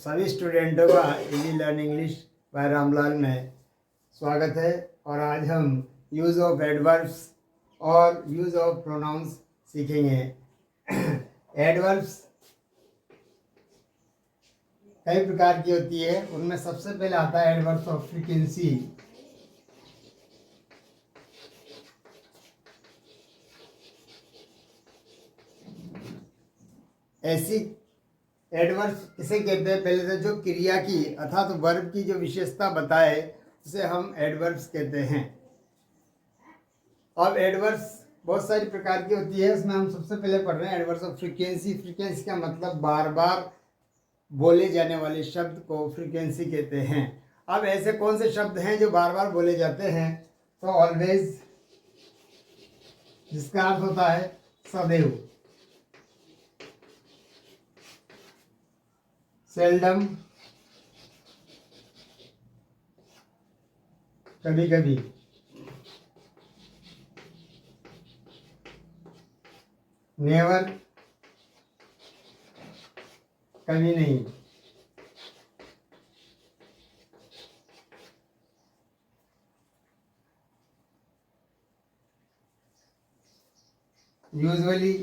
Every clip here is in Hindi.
सभी स्टूडेंटों का easy learn English by Ramlal में स्वागत है। और आज हम यूज़ ऑफ एडवर्ब्स और यूज़ ऑफ प्रोनाउंस सीखेंगे। एडवर्ब्स कई प्रकार की होती है, उनमें सबसे पहले आता है एडवर्ब्स ऑफ फ्रीक्वेंसी। ऐसी एडवर्ब्स किसे कहते हैं? पहले से जो क्रिया की अर्थात वर्ब की जो विशेषता बताए उसे हम एडवर्ब्स कहते हैं। अब एडवर्ब्स बहुत सारी प्रकार की होती है, उसमें हम सबसे पहले पढ़ रहे हैं एडवर्ब्स ऑफ फ्रीक्वेंसी। फ्रीक्वेंसी का मतलब बार बार बोले जाने वाले शब्द को फ्रीक्वेंसी कहते हैं। अब ऐसे कौन से शब्द हैं जो बार बार बोले जाते हैं? तो ऑलवेज, जिसका अर्थ होता है सदैव, सेल्डम, कभी कभी, नेवर, कभी नहीं, यूजुअली,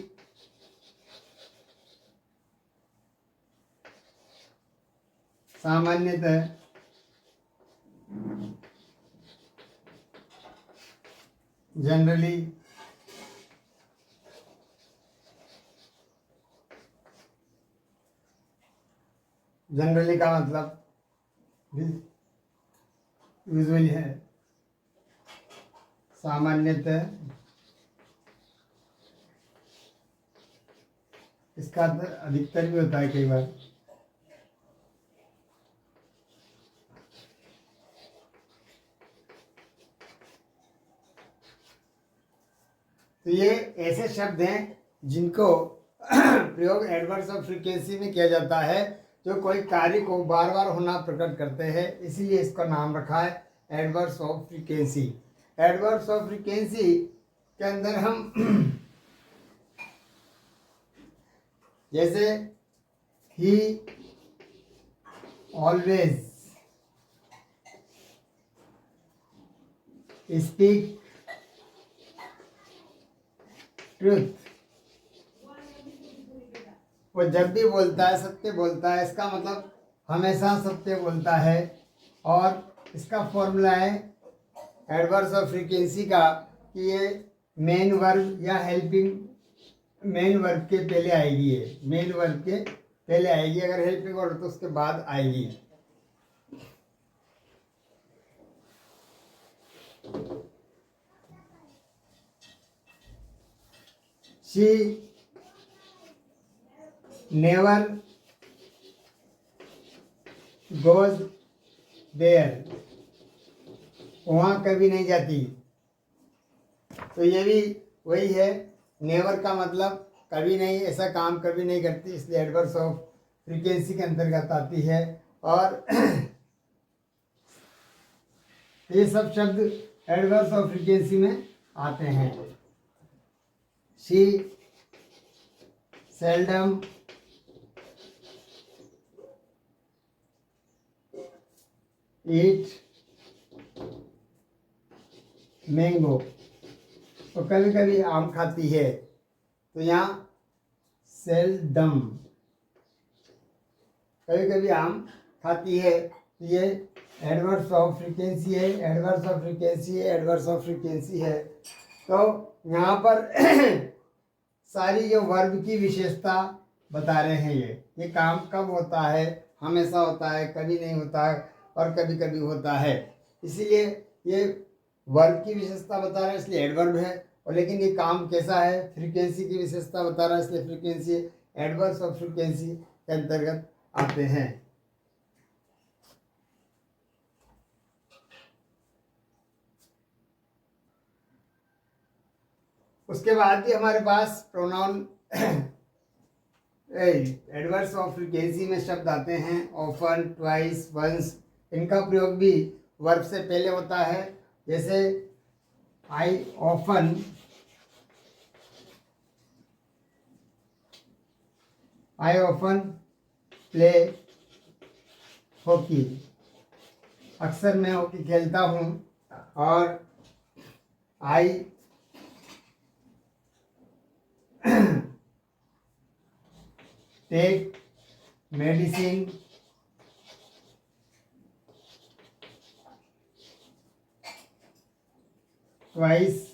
सामान्यतः, जनरली, जनरली का मतलब यूजुअली है, सामान्यतः इसका अधिकतर भी होता है कई बार। तो ये ऐसे शब्द हैं जिनको प्रयोग एडवर्ब्स ऑफ फ्रीक्वेंसी में किया जाता है, जो कोई कार्य को बार बार होना प्रकट करते हैं, इसीलिए इसका नाम रखा है adverbs of frequency. Adverbs of frequency के अंदर हम जैसे ही, ऑलवेज, स्पीक ट्रुथ, वो जब भी बोलता है सत्य बोलता है, इसका मतलब हमेशा सत्य बोलता है। और इसका फॉर्मूला है एडवर्ब्स ऑफ फ्रीक्वेंसी का कि ये मेन वर्ब या हेल्पिंग मेन वर्ब के पहले आएगी, ये मेन वर्ब के पहले आएगी, अगर हेल्पिंग वर्ब तो उसके बाद आएगी। शी नेवर गोज देयर, वहाँ कभी नहीं जाती। तो ये भी वही है, नेवर का मतलब कभी नहीं, ऐसा काम कभी नहीं करती, इसलिए एडवर्ब्स ऑफ फ्रीक्वेंसी के अंतर्गत आती है। और ये सब शब्द एडवर्ब्स ऑफ फ्रीक्वेंसी में आते हैं। शी, सेल्डम, ईट, मैंगो, तो कभी कभी आम खाती है, तो यहाँ सेल्डम, कभी कभी आम खाती है, तो ये एडवर्ब्स ऑफ फ्रीक्वेंसी है, एडवर्ब्स ऑफ फ्रीक्वेंसी है, एडवर्ब्स ऑफ फ्रीक्वेंसी है। तो यहाँ पर सारी जो वर्ब की विशेषता बता रहे हैं, ये काम कब होता है, हमेशा होता है, कभी नहीं होता है, और कभी कभी होता है, इसीलिए ये वर्ब की विशेषता बता रहा है, इसलिए एडवर्ब है। और लेकिन ये काम कैसा है, फ्रीक्वेंसी की विशेषता बता रहा है, इसलिए फ्रीक्वेंसी, एडवर्ब्स ऑफ फ्रीक्वेंसी के अंतर्गत आते हैं। उसके बाद भी हमारे पास प्रोनाउन एडवर्ब्स ऑफ फ्रीक्वेंसी में शब्द आते हैं ऑफन, ट्वाइस, वंस। इनका प्रयोग भी वर्ब से पहले होता है, जैसे I often I often play hockey, अक्सर मैं हॉकी खेलता हूँ। और I take medicine twice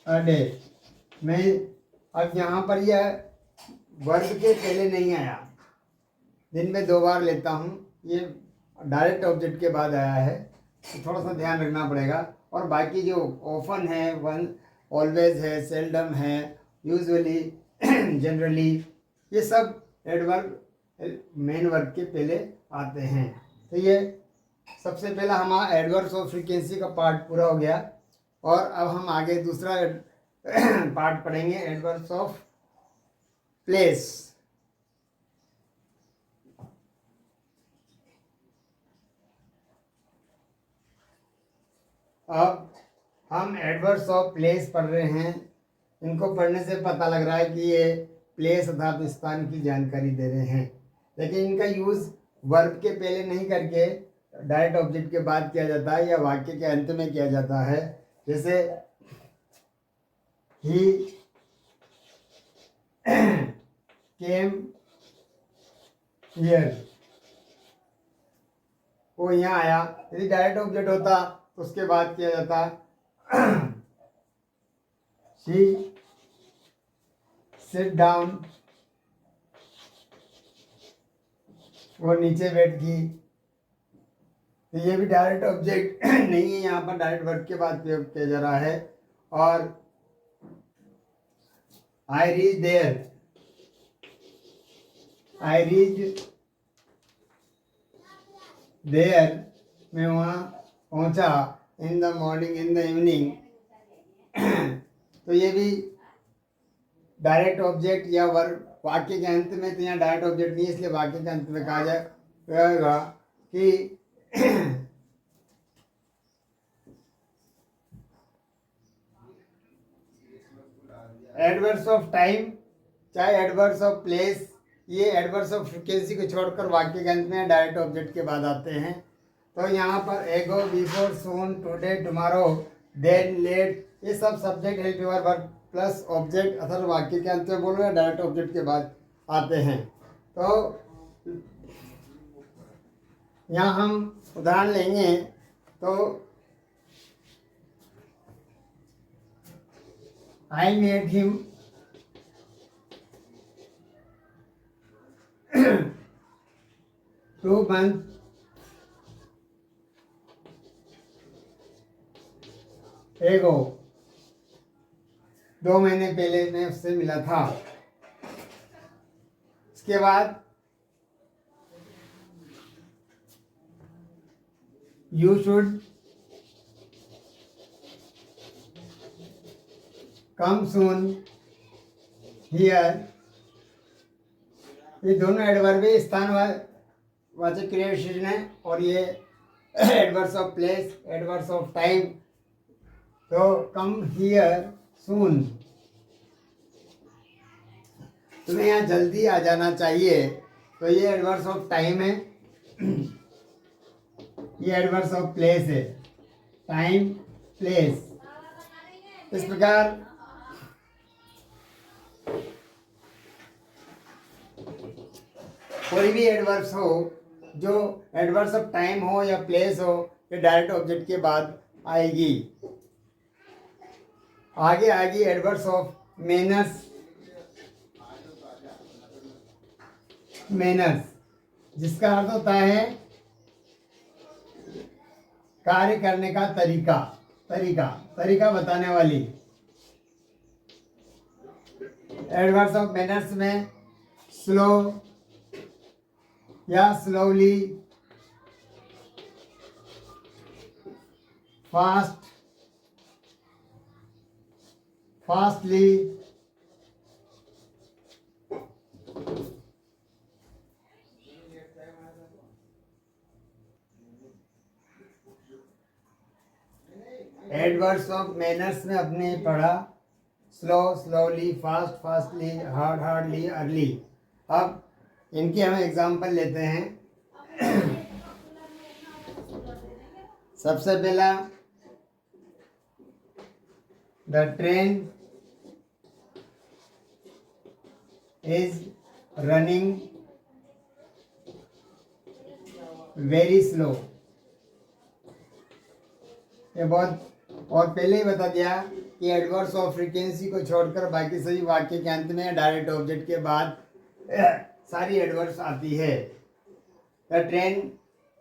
a day. मैं अब यहाँ पर यह वर्ब के पहले नहीं आया, दिन में 2 बार लेता हूँ, ये डायरेक्ट ऑब्जेक्ट के बाद आया है, तो थोड़ा सा ध्यान रखना पड़ेगा। और बाकी जो ऑफन है, वन, ऑलवेज है, सेल्डम है, यूजुअली, जनरली, ये सब एडवर्ब मेन वर्ब के पहले आते हैं। तो ये सबसे पहला हमारा एडवर्ब्स ऑफ फ्रीक्वेंसी का पार्ट पूरा हो गया। और अब हम आगे दूसरा पार्ट पढ़ेंगे, एडवर्ब्स ऑफ प्लेस। अब हम एडवर्ब्स ऑफ प्लेस पढ़ रहे हैं। इनको पढ़ने से पता लग रहा है कि ये प्लेस अर्थात स्थान की जानकारी दे रहे हैं, लेकिन इनका यूज़ वर्ब के पहले नहीं करके डायरेक्ट ऑब्जेक्ट के बाद किया जाता है या वाक्य के अंत में किया जाता है। जैसे ही केम हियर, वो यहाँ आया। यदि डायरेक्ट ऑब्जेक्ट होता तो उसके बाद किया जाता शी सिट डाउन, वो नीचे बैठ गई। तो ये भी डायरेक्ट ऑब्जेक्ट नहीं है, यहाँ पर डायरेक्ट वर्ब के बाद प्रयोग किया जा रहा है। और I reach there, I reach there, मैं वहाँ पहुँचा। In the morning, in the evening, तो ये भी डायरेक्ट ऑब्जेक्ट या वर्ब वाक्य के अंत में, तो यहाँ डायरेक्ट ऑब्जेक्ट नहीं है, इसलिए वाक्य के अंत में कहा जाएगा कि एडवर्ब्स ऑफ टाइम चाहे एडवर्ब्स ऑफ प्लेस, ये एडवर्ब्स ऑफ फ्रीक्वेंसी को छोड़कर वाक्य के अंत में डायरेक्ट ऑब्जेक्ट के बाद आते हैं। तो यहाँ पर ago, before, soon, today, tomorrow, then, late, ये सब subject help verb plus object अथर वाक्य के अंत में बोलो या डायरेक्ट ऑब्जेक्ट के बाद आते हैं। तो यहाँ हम उदाहरण लेंगे। तो I met him 2 months ago, 2 महीने पहले मैं उससे मिला था। इसके बाद you should come soon here, ये दोनों एडवर्ब है, स्थानवाचक क्रिया विशेषण है। और ये adverbs of place, adverbs of time. तो कम हियर सून, तुम्हें यहाँ जल्दी आ जाना चाहिए, तो ये एडवर्ब्स ऑफ टाइम है, ये एडवर्ब्स ऑफ प्लेस है, टाइम, प्लेस। इस प्रकार कोई भी एडवर्ब्स हो, जो एडवर्ब्स ऑफ टाइम हो या प्लेस हो, ये डायरेक्ट ऑब्जेक्ट के बाद आएगी। आगे आएगी एडवर्ब्स ऑफ मैनर्स, मैनर्स जिसका अर्थ होता है कार्य करने का तरीका, तरीका बताने वाली। एडवर्ब्स ऑफ मैनर्स में स्लो या slowly, fast, fastly, adverbs of manners में अपने पढ़ा slow, slowly, fast, fastly, hard, hardly, early. अब इनकी हम एग्जाम्पल लेते हैं। सबसे पहला the train is running very slow. ये बहुत, और पहले ही बता दिया कि एडवर्स ऑफ फ्रीक्वेंसी को छोड़कर बाकी सभी वाक्य के अंत में डायरेक्ट ऑब्जेक्ट के बाद सारी एडवर्स आती है। The train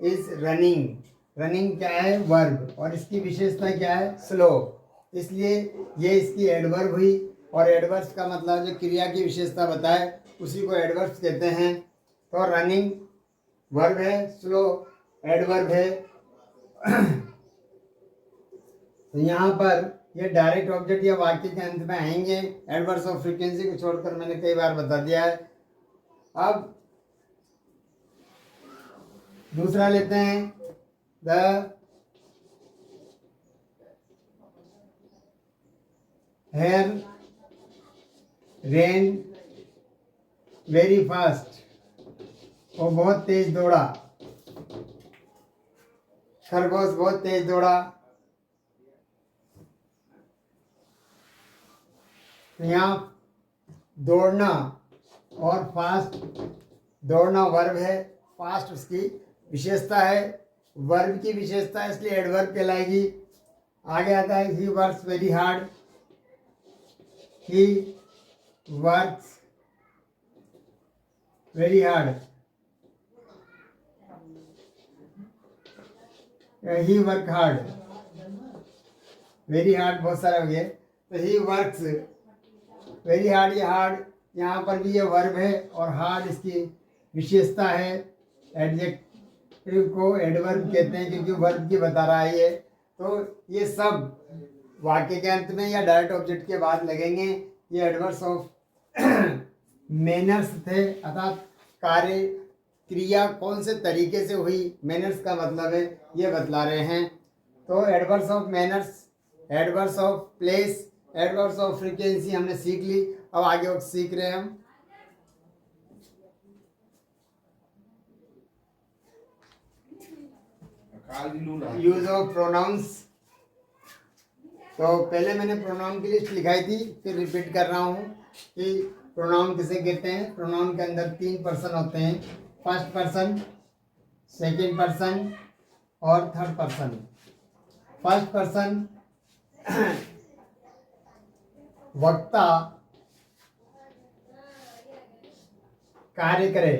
is running, running क्या है? वर्ब, और इसकी विशेषता क्या है? स्लो, इसलिए ये इसकी एडवर्ब हुई। और एडवर्ब्स का मतलब जो क्रिया की विशेषता बताए उसी को एडवर्ब्स कहते हैं। तो रनिंग वर्ब है, स्लो एडवर्ब है। तो यहाँ पर ये डायरेक्ट ऑब्जेक्ट या वाक्य के अंत में आएंगे एडवर्ब्स ऑफ फ्रीक्वेंसी को छोड़कर, मैंने कई बार बता दिया है। अब दूसरा लेते हैं, the hare ran very fast, वो बहुत तेज दौड़ा। खरगोश बहुत तेज दौड़ा। यहाँ दौड़ना और फास्ट, दौड़ना वर्ब है, फास्ट उसकी विशेषता है, वर्ब की विशेषता है, इसलिए एडवर्ब कहलाएगी। आगे आता है he works very hard, he works very hard, he work hard, very hard बहुत सारे हो गए। तो ही वर्क्स वेरी हार्ड, ये हार्ड यहाँ पर भी ये वर्ब है और हार्ड इसकी विशेषता है। एडजेक्टिव को एडवर्ब कहते हैं क्योंकि वर्ब की बता रहा है ये। तो ये सब वाक्य के अंत में या डायरेक्ट ऑब्जेक्ट के बाद लगेंगे। ये एडवर्ब्स ऑफ मैनर्स थे, अर्थात कार्य क्रिया कौन से तरीके से हुई, मैनर्स का मतलब है ये बतला रहे हैं। तो adverbs of manners, adverbs of place, adverbs of frequency हमने सीख ली। अब आगे सीख रहे हैं हम यूज ऑफ प्रोनाउंस। तो पहले मैंने प्रोनाउन की लिस्ट लिखाई थी, फिर रिपीट कर रहा हूँ कि प्रोनाउन किसे कहते हैं। प्रोनाउन के अंदर 3 पर्सन होते हैं, फर्स्ट पर्सन, सेकंड पर्सन और थर्ड पर्सन। फर्स्ट पर्सन वक्ता कार्य करे,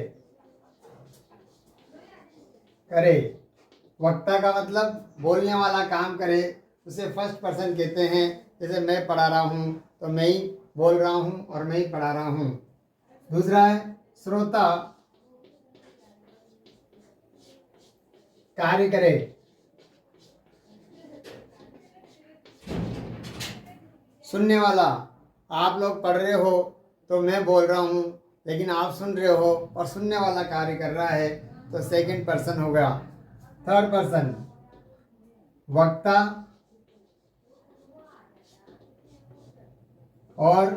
करे, वक्ता का मतलब बोलने वाला काम करे, उसे फर्स्ट पर्सन कहते हैं। जैसे मैं पढ़ा रहा हूँ तो मैं ही बोल रहा हूँ और मैं ही पढ़ा रहा हूँ। दूसरा है श्रोता कार्य करे, सुनने वाला, आप लोग पढ़ रहे हो तो मैं बोल रहा हूँ लेकिन आप सुन रहे हो और सुनने वाला कार्य कर रहा है, तो सेकंड पर्सन हो गया। थर्ड पर्सन वक्ता और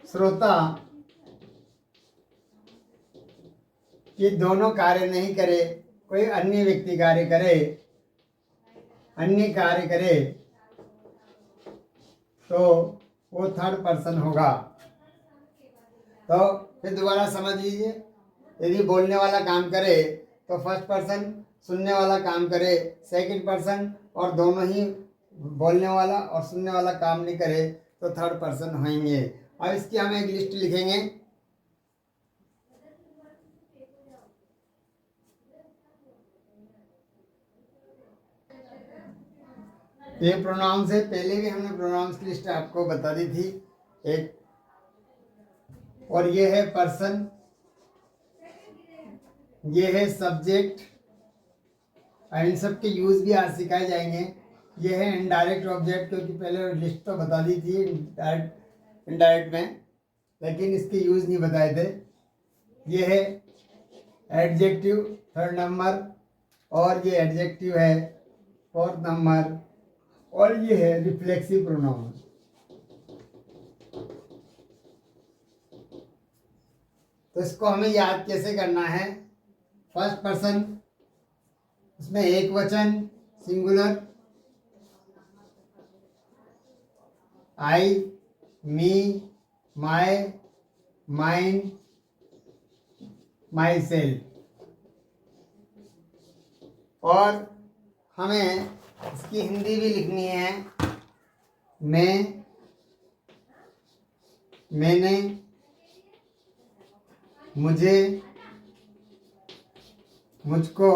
श्रोता ये दोनों कार्य नहीं करे, कोई अन्य व्यक्ति कार्य करे, अन्य कार्य करे तो वो थर्ड पर्सन होगा। तो फिर दोबारा समझ लीजिए, यदि बोलने वाला काम करे तो फर्स्ट पर्सन, सुनने वाला काम करे सेकंड पर्सन, और दोनों ही बोलने वाला और सुनने वाला काम नहीं करे तो थर्ड पर्सन होंगे। अब इसकी हम एक लिस्ट लिखेंगे। ये प्रोनाउंस है, पहले भी हमने प्रोनाउंस की लिस्ट आपको बता दी थी एक। और ये है पर्सन, ये है सब्जेक्ट, इन सब के यूज भी आज सिखाए जाएंगे। ये है इनडायरेक्ट ऑब्जेक्ट, क्योंकि पहले लिस्ट तो बता दी थी इनडायरेक्ट में, लेकिन इसके यूज नहीं बताए थे। ये है एडजेक्टिव थर्ड नंबर, और ये एडजेक्टिव है फोर्थ नंबर, और ये है रिफ्लेक्सिव प्रोनाउन। तो इसको हमें याद कैसे करना है? फर्स्ट पर्सन, उसमें एक वचन singular, I, me, my, mine, my self. और हमें इसकी हिंदी भी लिखनी है। मैं, मैंने, मुझे, मुझको,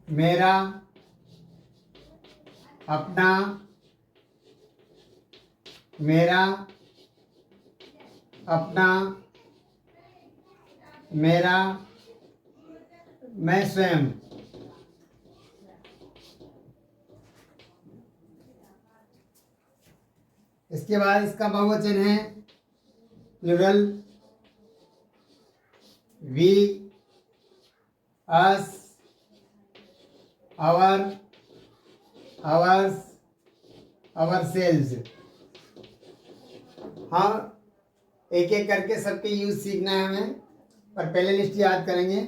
मेरा, अपना, मेरा, अपना, मेरा, मैं स्वयं। इसके बाद इसका बहुवचन है plural, we, us, our, ours, ourselves. हाँ, एक एक करके सबके यूज सीखना है हमें, पर पहले लिस्ट याद करेंगे।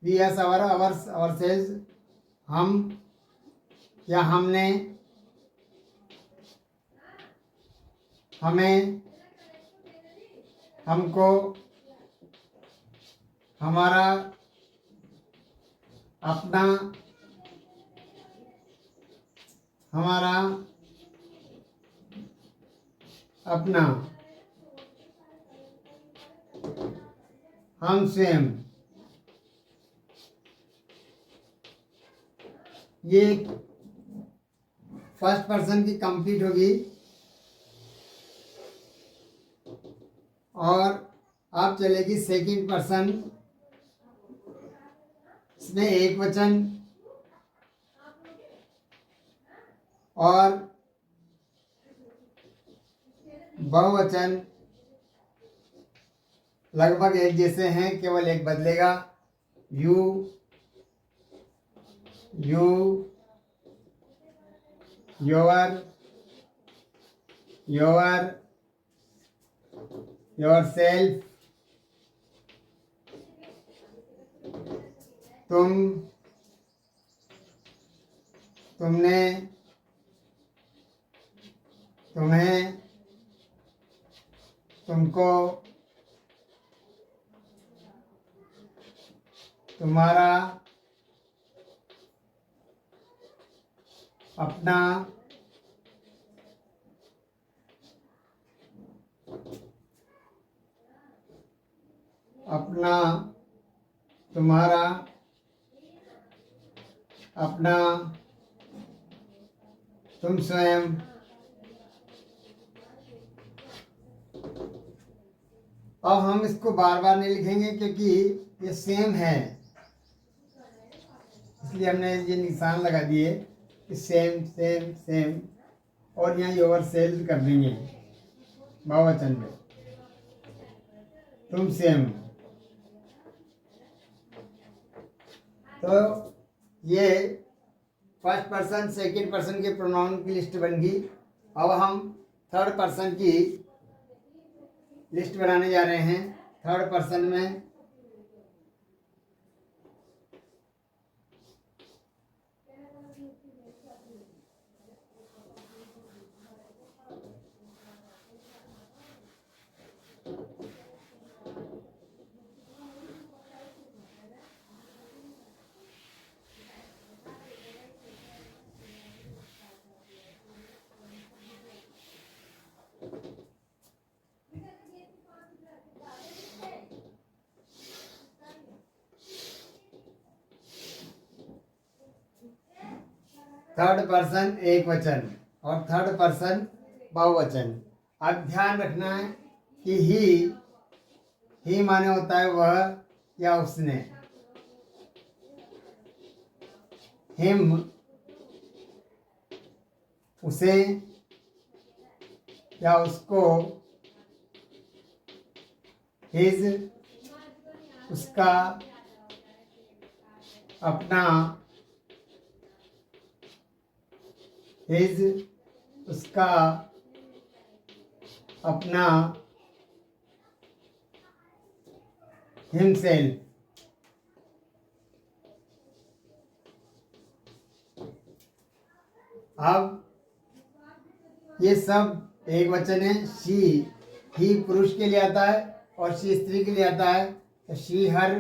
We, us, our, ours, ourselves. हम या हमने, हमें, हमको, हमारा, अपना, हमारा, अपना, हम स्वयं। ये फर्स्ट पर्सन की कंप्लीट होगी। और अब चलेगी सेकंड पर्सन। इसमें एक वचन और बहुवचन लगभग एक जैसे हैं, केवल एक बदलेगा। You, you, your, your, yourself, तुम, तुमने, तुम्हें, तुमको, तुम्हारा, अपना, अपना, तुम्हारा, अपना, तुम स्वयं। अब हम इसको बार बार नहीं लिखेंगे क्योंकि ये सेम है, इसलिए हमने ये निशान लगा दिए कि सेम सेम सेम। और यहाँ योर सेल्फ कर देंगे बहुवचन में, तुम सेम। तो ये फर्स्ट पर्सन सेकंड पर्सन के प्रोनाउन की लिस्ट बन गई। अब हम थर्ड पर्सन की लिस्ट बनाने जा रहे हैं। थर्ड पर्सन में थर्ड पर्सन एक वचन और थर्ड पर्सन बहुवचन। अब ध्यान रखना है कि ही माने होता है वह या उसने। हिम उसे या उसको, हिज उसका, अपना, हिज उसका, अपना himself। अब ये सब एक वचन है। शी, ही पुरुष के लिए आता है और शी स्त्री के लिए आता है। तो she her,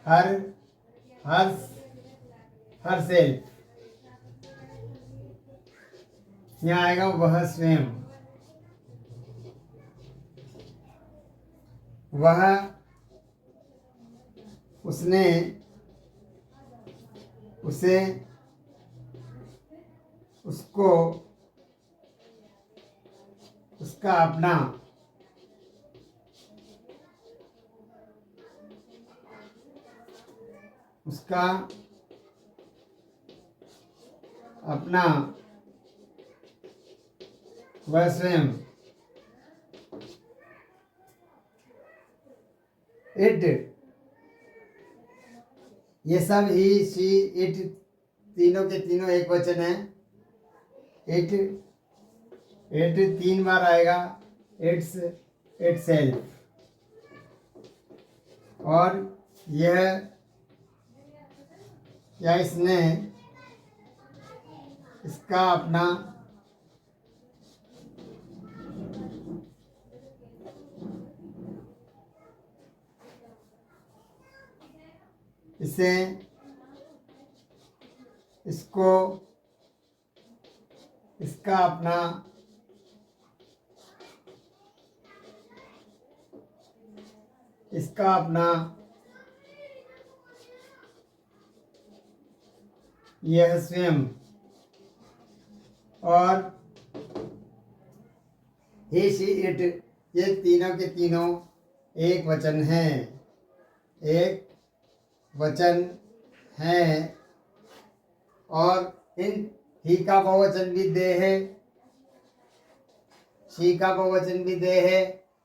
her, her self. यहाँ आएगा वह स्वयं। वह, उसने, उसे, उसको, उसका अपना, उसका अपना, वह स्वयं, इट, ये सब ही, शी, इट, तीनों के तीनों एक वचन है। इट, इट 3 बार आएगा। It's, itself. और यह या इसने, इसका अपना, इसे, इसको, इसका अपना, इसका अपना, यह स्वयं। और ही, शी, इट, ये तीनों के तीनों एक वचन हैं। एक वचन है। और इन ही का बहुवचन भी दे है, शी का बहुवचन भी दे है।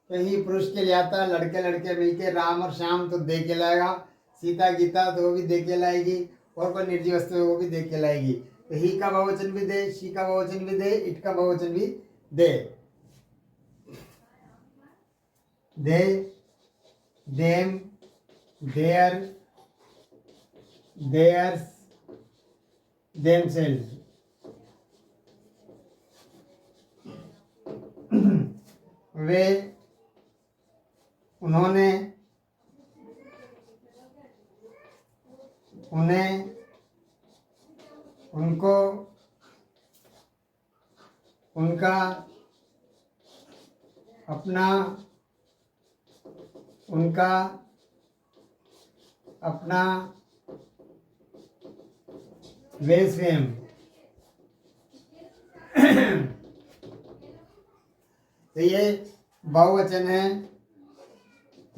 तो ही पुरुष के लिए आता है। लड़के लड़के मिलके राम और श्याम तो दे के लाएगा। सीता गीता तो वो भी दे के लाएगी। और कोई निर्जीव वस्तु है वो भी दे के लाएगी। तो ही का बहुवचन भी दे, शी का बहुवचन भी दे, इट का बहुवचन भी दे। दे, देम, देयर, देयर्स, themselves। वे, उन्होंने, उन्हें, उनको, उनका, अपना, उनका, अपना, वे स्वयं। तो ये बहुवचन है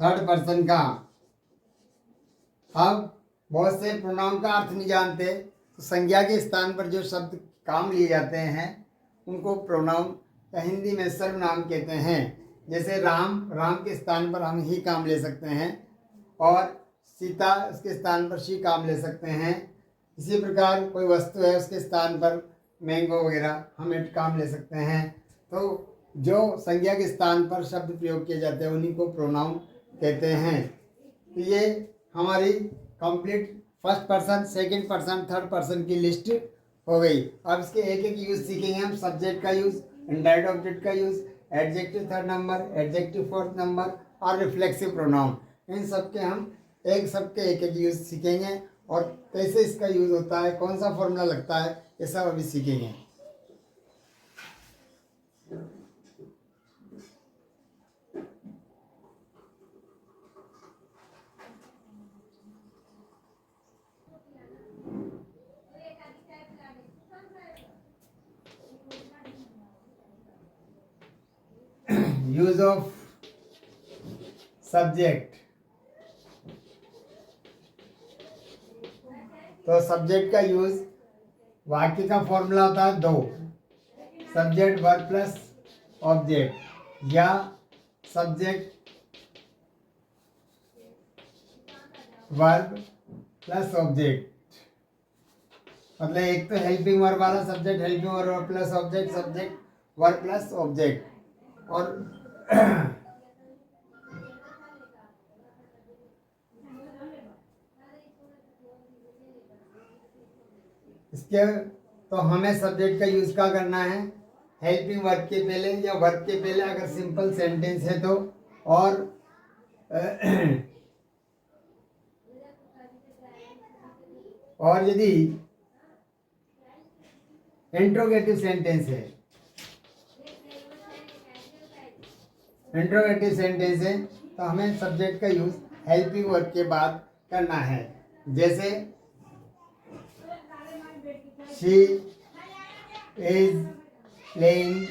थर्ड पर्सन का। अब बहुत से प्रोनाउन का अर्थ नहीं जानते, तो संज्ञा के स्थान पर जो शब्द काम लिए जाते हैं उनको प्रोनाउन या हिंदी में सर्वनाम कहते हैं। जैसे राम, राम के स्थान पर हम ही काम ले सकते हैं। और सीता, उसके स्थान पर शी काम ले सकते हैं। इसी प्रकार कोई वस्तु है, उसके स्थान पर मैंगो वगैरह हम इट काम ले सकते हैं। तो जो संज्ञा के स्थान पर शब्द प्रयोग किए जाते हैं उन्हीं को प्रोनाउन कहते हैं। तो ये हमारी complete first person, second person, third person की लिस्ट हो गई। अब इसके एक एक यूज सीखेंगे हम। सब्जेक्ट का यूज, इनडायरेक्ट ऑब्जेक्ट का use, adjective third number, adjective fourth number और रिफ्लेक्सिव प्रोनाउन। इन सब के हम सबके एक एक यूज सीखेंगे। और कैसे इसका यूज होता है, कौन सा फॉर्मूला लगता है, ये सब अभी सीखेंगे। Use of subject. तो सब्जेक्ट का यूज, वाक्य का फॉर्मूला होता है 2, सब्जेक्ट वर्ब प्लस ऑब्जेक्ट, या सब्जेक्ट वर्ब प्लस ऑब्जेक्ट। मतलब एक तो हेल्पिंग वर्ब वाला subject, helping verb plus object, subject verb plus object. और इसके तो हमें सब्जेक्ट का यूज क्या करना है, हेल्पिंग वर्ब के पहले या वर्ब के पहले अगर सिंपल सेंटेंस है तो, और यदि इंट्रोगेटिव सेंटेंस है, इंट्रोगेटिव सेंटेंस है तो हमें सब्जेक्ट का यूज हेल्पिंग वर्ब के बाद करना है। जैसे शी इज प्लेइंग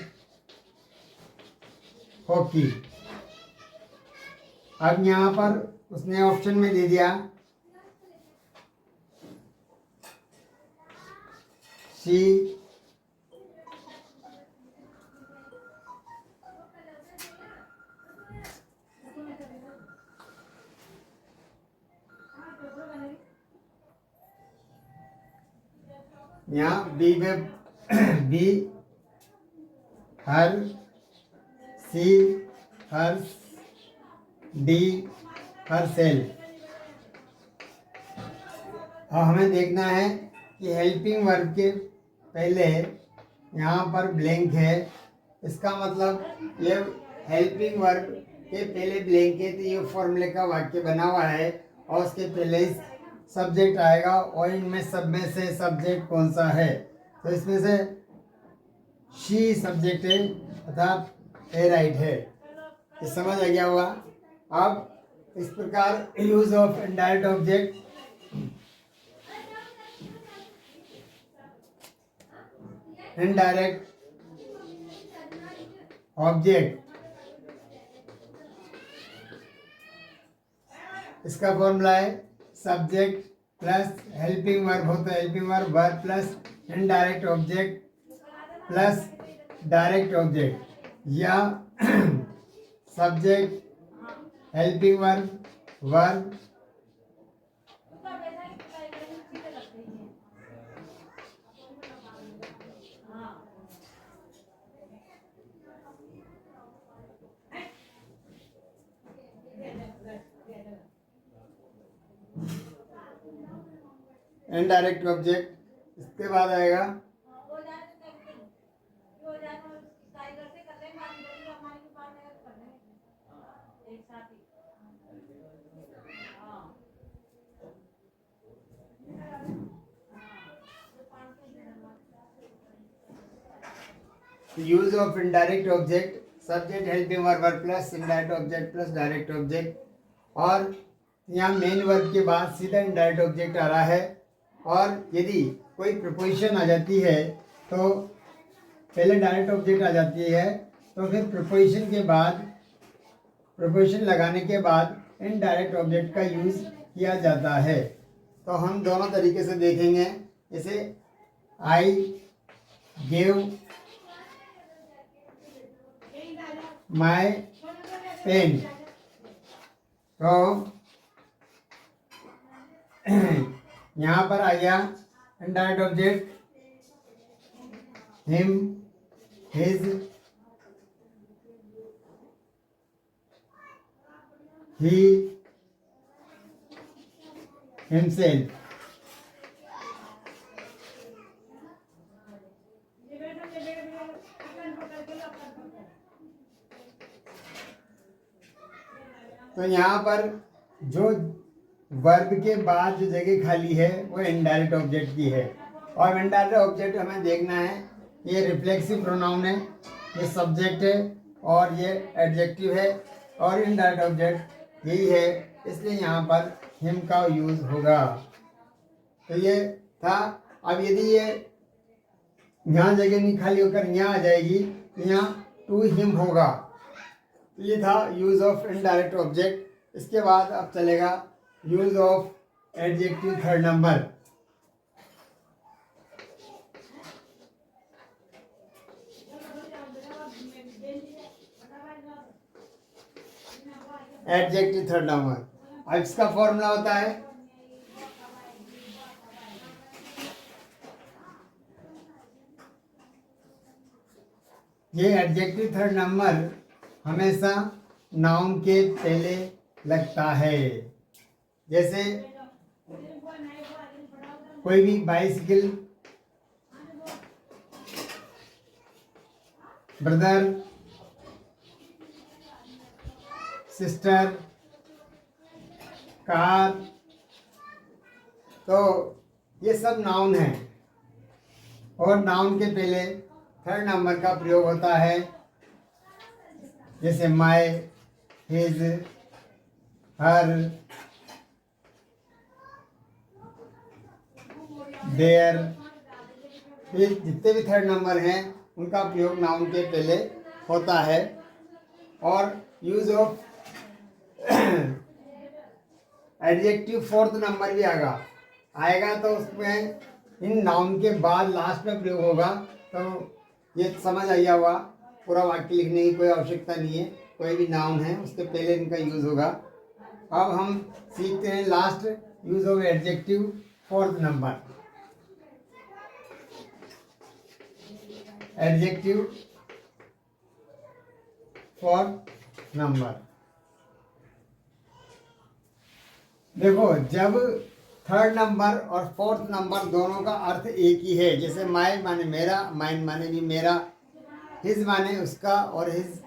हॉकी। अब यहाँ पर उसने ऑप्शन में दे दिया शी यहाँ बी में बी हर, सी हर्स, डी हर सेल। अब हमें देखना है कि हेल्पिंग वर्ब के पहले यहाँ पर ब्लैंक है, इसका मतलब ये हेल्पिंग वर्ब के पहले ब्लैंक है तो ये फॉर्मूले का वाक्य बना हुआ है और उसके पहले सब्जेक्ट आएगा और इनमें सब में से सब्जेक्ट कौन सा है, तो इसमें से शी सब्जेक्ट है अर्थात ए राइट है। ये समझ आ गया होगा। अब इस प्रकार use of indirect object, indirect object, इसका फॉर्मूला है सब्जेक्ट प्लस हेल्पिंग वर्ब हो तो helping verb, verb plus indirect object plus direct object, या subject helping verb, verb indirect object, इसके बाद आएगा use of indirect object, subject helping verb, verb plus indirect object plus direct object, और यहाँ मेन वर्ब के बाद सीधा इनडायरेक्ट ऑब्जेक्ट आ रहा है। और यदि कोई प्रपोजिशन आ जाती है तो पहले डायरेक्ट ऑब्जेक्ट आ जाती है तो फिर प्रपोजिशन के बाद, प्रपोजिशन लगाने के बाद इनडायरेक्ट ऑब्जेक्ट का यूज किया जाता है। तो हम दोनों तरीके से देखेंगे। जैसे आई गिव माई पेन, तो यहाँ पर आ गया इनडायरेक्ट ऑब्जेक्ट हिम, हिज, ही, हिमसेल्फ। तो यहाँ पर जो वर्ब के बाद जो जगह खाली है वो इनडायरेक्ट ऑब्जेक्ट की है, और इनडायरेक्ट ऑब्जेक्ट हमें देखना है, ये रिफ्लेक्सिव प्रोनाउन है, ये सब्जेक्ट है और ये एडजेक्टिव है, और इनडायरेक्ट ऑब्जेक्ट यही है, इसलिए यहाँ पर हिम का यूज होगा। तो ये था। अब यदि ये यहाँ जगह नहीं खाली होकर यहाँ आ जाएगी तो यहाँ टू हिम होगा। तो ये था यूज ऑफ इनडायरेक्ट ऑब्जेक्ट। इसके बाद अब चलेगा use of adjective third number. Adjective third number, अब इसका फॉर्मूला होता है ये एडजेक्टिव थर्ड नंबर हमेशा नाउन के पहले लगता है। जैसे कोई भी बाइसिकल, ब्रदर, सिस्टर, कार, तो ये सब नाउन है। और नाउन के पहले थर्ड नंबर का प्रयोग होता है, जैसे माय, हिज, हर, देयर। ये जितने भी थर्ड नंबर हैं उनका प्रयोग नाउन के पहले होता है। और use of adjective fourth number भी आएगा तो उसमें इन नाउन के बाद लास्ट में प्रयोग होगा। तो ये समझ आया हुआ, पूरा वाक्य लिखने की कोई आवश्यकता नहीं है। कोई भी नाउन है उसके पहले इनका यूज होगा। अब हम सीखते हैं last use of adjective fourth number. Adjective fourth number, देखो जब थर्ड नंबर और फोर्थ नंबर दोनों का अर्थ एक ही है, जैसे माय माने मेरा, माइन माने भी मेरा, हिज माने उसका, और हिज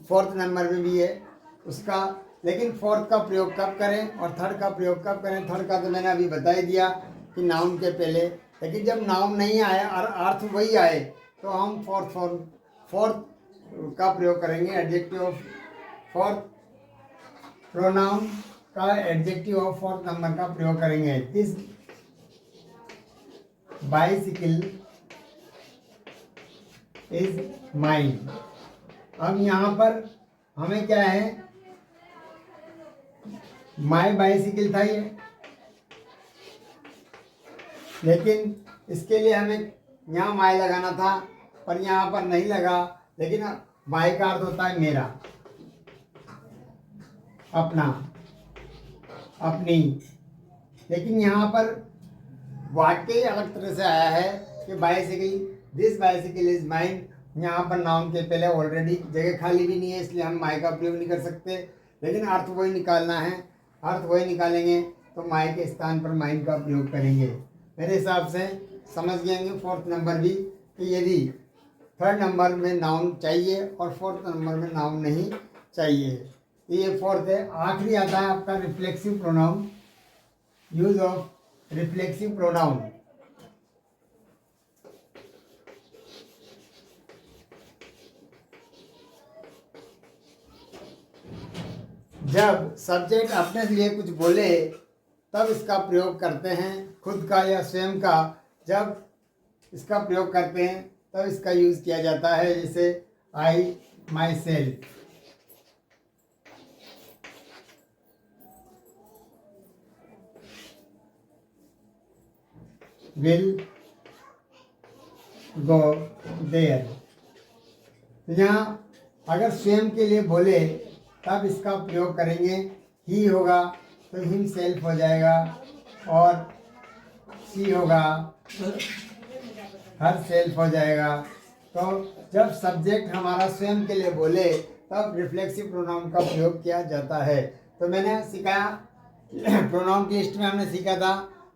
फोर्थ नंबर में भी है उसका। लेकिन फोर्थ का प्रयोग कब करें और थर्ड का प्रयोग कब करें? थर्ड का तो मैंने अभी बता ही दिया कि नाउन के पहले। लेकिन जब नाउन नहीं आए और अर्थ वही आए तो हम फोर्थ का प्रयोग करेंगे। एडजेक्टिव ऑफ फोर्थ, प्रोनाउन का एडजेक्टिव ऑफ फोर्थ नंबर का प्रयोग करेंगे। This bicycle is mine. अब यहाँ पर हमें क्या है, माई बाइसिकल था ये, लेकिन इसके लिए हमें यहाँ माई लगाना था पर यहाँ पर नहीं लगा। लेकिन माई का अर्थ होता है मेरा, अपना, अपनी। लेकिन यहाँ पर वाक्य अलग तरह से आया है कि bicycle, this bicycle is mine. यहाँ पर नाउन के पहले ऑलरेडी जगह खाली भी नहीं है, इसलिए हम माई का प्रयोग नहीं कर सकते। लेकिन अर्थ वही निकालना है, अर्थ वही निकालेंगे तो माई के स्थान पर माइन का प्रयोग करेंगे। मेरे हिसाब से समझ गए होंगे फोर्थ नंबर भी, कि यदि थर्ड नंबर में नाउन चाहिए और फोर्थ नंबर में नाउन नहीं चाहिए। तो ये फोर्थ है। आखिरी आता है आपका reflexive pronoun, use of reflexive pronoun. जब सब्जेक्ट अपने लिए कुछ बोले तब इसका प्रयोग करते हैं, खुद का या स्वयं का जब इसका प्रयोग करते हैं तब इसका यूज किया जाता है। जैसे I, myself, will go there. तो यहाँ अगर स्वयं के लिए बोले तब इसका प्रयोग करेंगे। ही होगा तो हिम सेल्फ हो जाएगा, और सी होगा हर सेल्फ हो जाएगा। तो जब सब्जेक्ट हमारा स्वयं के लिए बोले तब रिफ्लेक्सिव प्रोनाउन का प्रयोग किया जाता है। तो मैंने सिखाया प्रोनाउन की लिस्ट में हमने सीखा था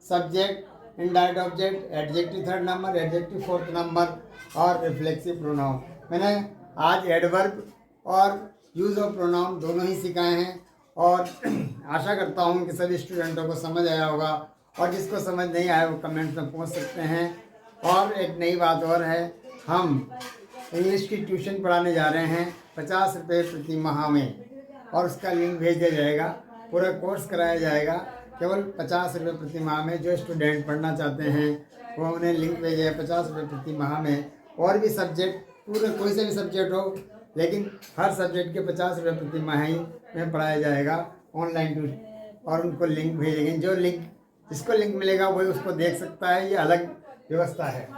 subject, indirect object, adjective third number, adjective fourth number और रिफ्लेक्सिव प्रोनाउन। मैंने आज एडवर्ब और यूज ऑफ प्रोनाउन दोनों ही सिखाए हैं, और आशा करता हूँ कि सभी स्टूडेंटों को समझ आया होगा। और जिसको समझ नहीं आया वो कमेंट में पूछ सकते हैं। और एक नई बात और है, हम इंग्लिश की ट्यूशन पढ़ाने जा रहे हैं 50 रुपये प्रति माह में, और उसका लिंक भेज दिया जाएगा। पूरा कोर्स कराया जाएगा केवल 50 रुपये प्रति माह में। जो स्टूडेंट पढ़ना चाहते हैं वो उन्हें लिंक भेजे 50 रुपये प्रति माह में। और भी सब्जेक्ट, पूरे कोई से भी सब्जेक्ट हो, लेकिन हर सब्जेक्ट के 50 रुपये प्रति माह ही में पढ़ाया जाएगा ऑनलाइन ट्यूशन। और उनको लिंक भेजेंगे, जो लिंक जिसको लिंक मिलेगा वही उसको देख सकता है। ये अलग व्यवस्था है।